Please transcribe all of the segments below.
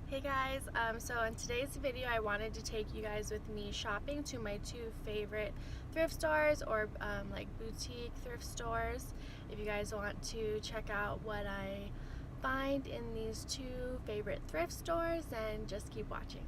Hey guys, so in today's video I wanted to take you guys with me shopping to my two favorite thrift stores or like boutique thrift stores. If you guys want to check out what I find in these two favorite thrift stores, then just keep watching.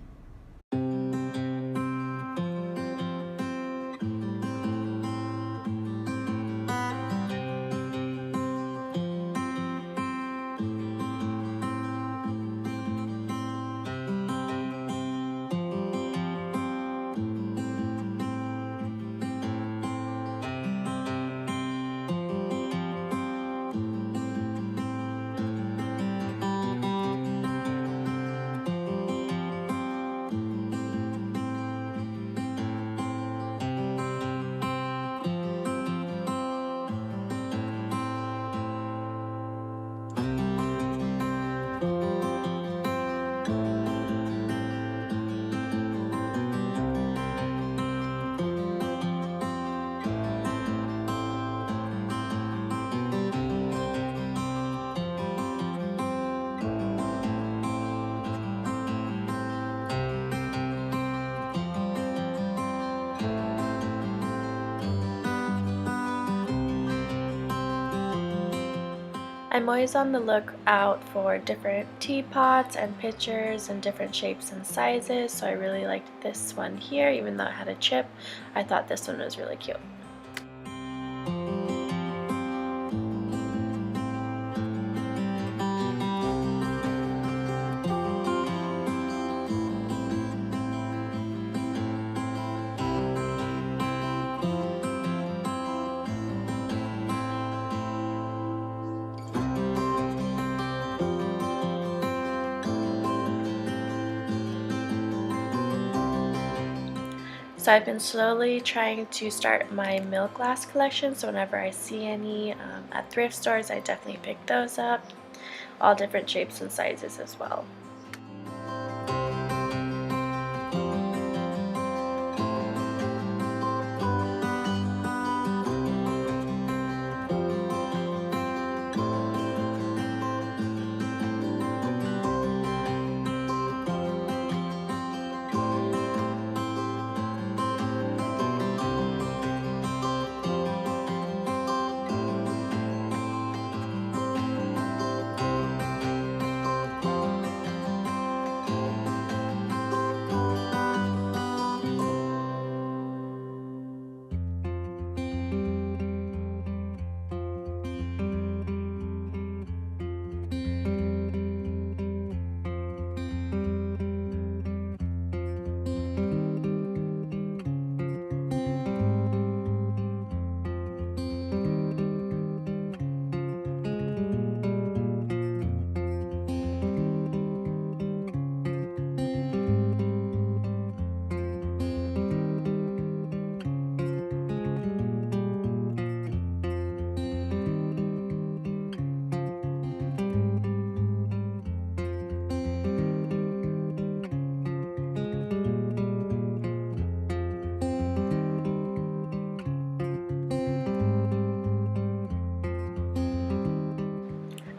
I'm always on the lookout for different teapots and pitchers and different shapes and sizes, so I really liked this one here. Even though it had a chip, I thought this one was really cute. So I've been slowly trying to start my milk glass collection, so whenever I see any at thrift stores, I definitely pick those up. All different shapes and sizes as well.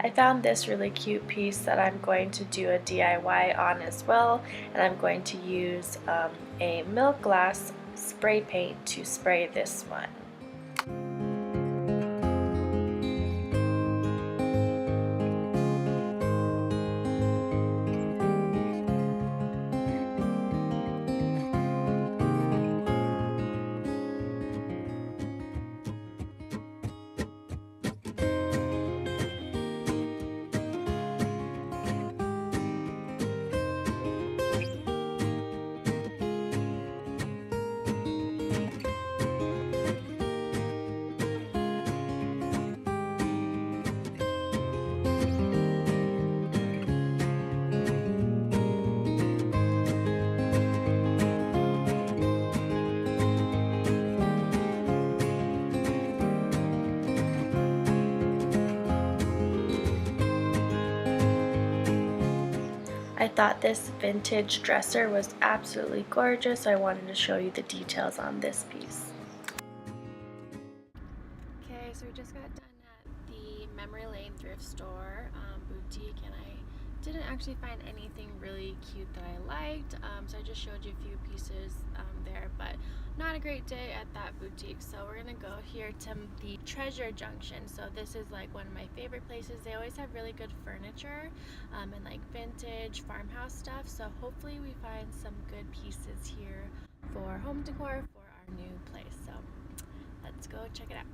I found this really cute piece that I'm going to do a DIY on as well, and I'm going to use a milk glass spray paint to spray this one. I thought this vintage dresser was absolutely gorgeous, so I wanted to show you the details on this piece. Okay, so we just got done at the Memory Lane thrift store boutique, and I didn't actually find anything really cute that I liked, so I just showed you a few pieces there, but not a great day at that boutique. So we're gonna go here to the Treasure Junction. So this is like one of my favorite places. They always have really good furniture and like vintage farmhouse stuff, so hopefully we find some good pieces here for home decor for our new place. So let's go check it out.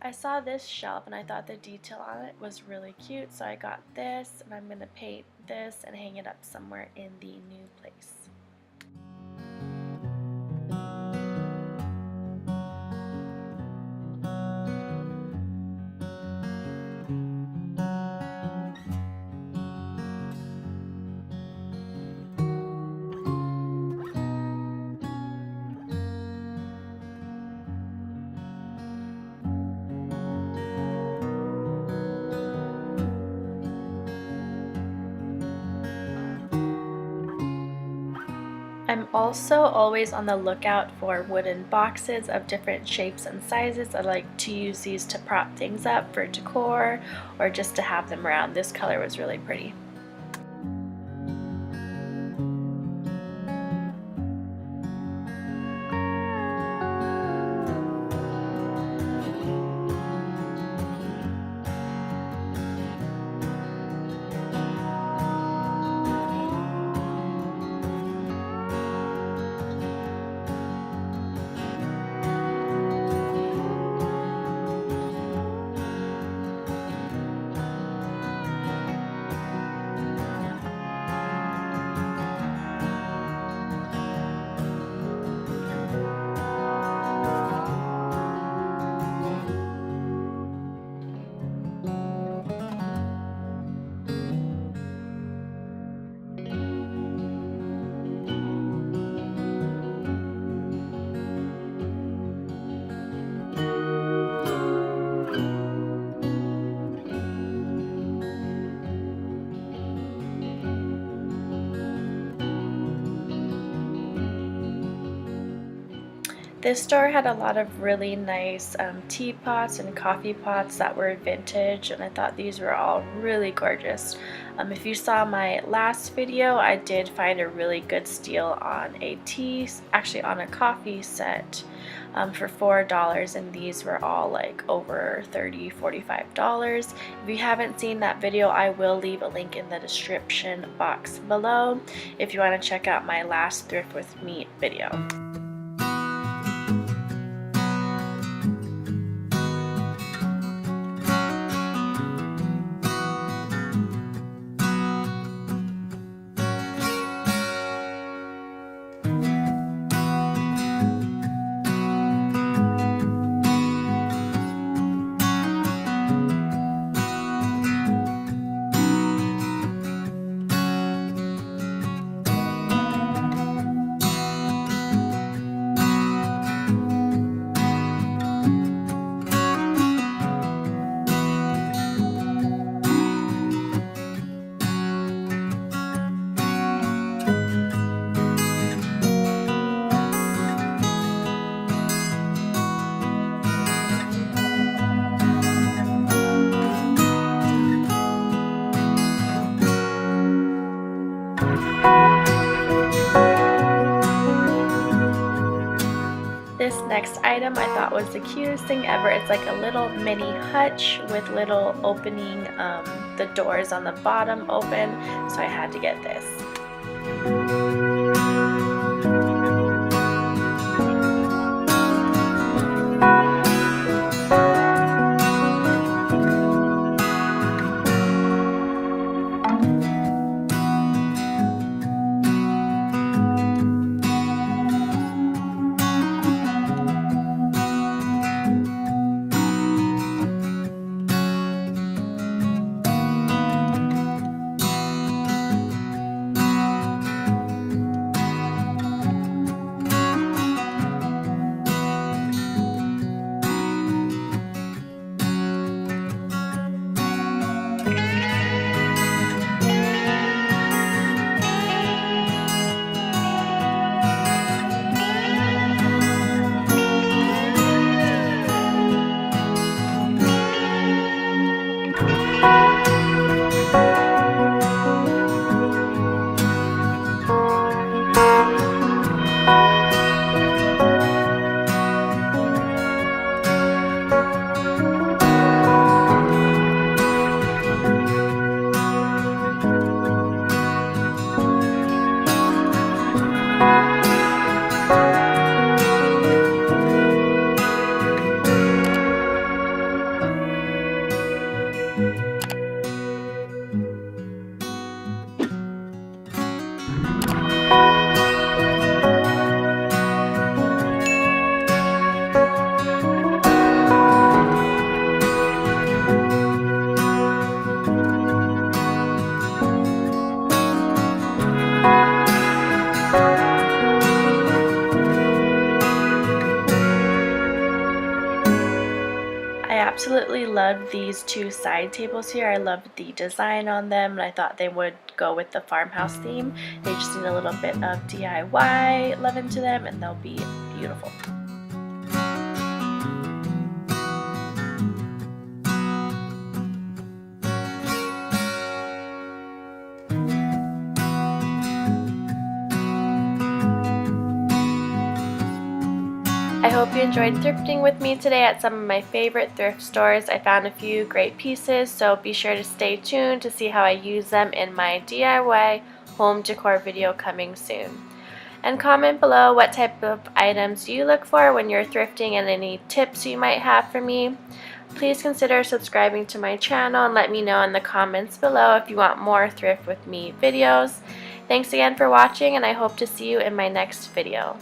I saw this shelf and I thought the detail on it was really cute, so I got this and I'm going to paint this and hang it up somewhere in the new place. I'm also always on the lookout for wooden boxes of different shapes and sizes. I like to use these to prop things up for decor or just to have them around. This color was really pretty. This store had a lot of really nice teapots and coffee pots that were vintage, and I thought these were all really gorgeous. If you saw my last video, I did find a really good steal on a on a coffee set for $4, and these were all like over $30, $45. If you haven't seen that video, I will leave a link in the description box below if you want to check out my last Thrift with Me video. This next item I thought was the cutest thing ever. It's like a little mini hutch with little opening, the doors on the bottom open, so I had to get this. these two side tables here. I love the design on them, and I thought they would go with the farmhouse theme. They just need a little bit of DIY love into them, and they'll be beautiful. I hope you enjoyed thrifting with me today at some of my favorite thrift stores. I found a few great pieces, so be sure to stay tuned to see how I use them in my DIY home decor video coming soon. And comment below what type of items you look for when you're thrifting and any tips you might have for me. Please consider subscribing to my channel and let me know in the comments below if you want more Thrift with Me videos. Thanks again for watching, and I hope to see you in my next video.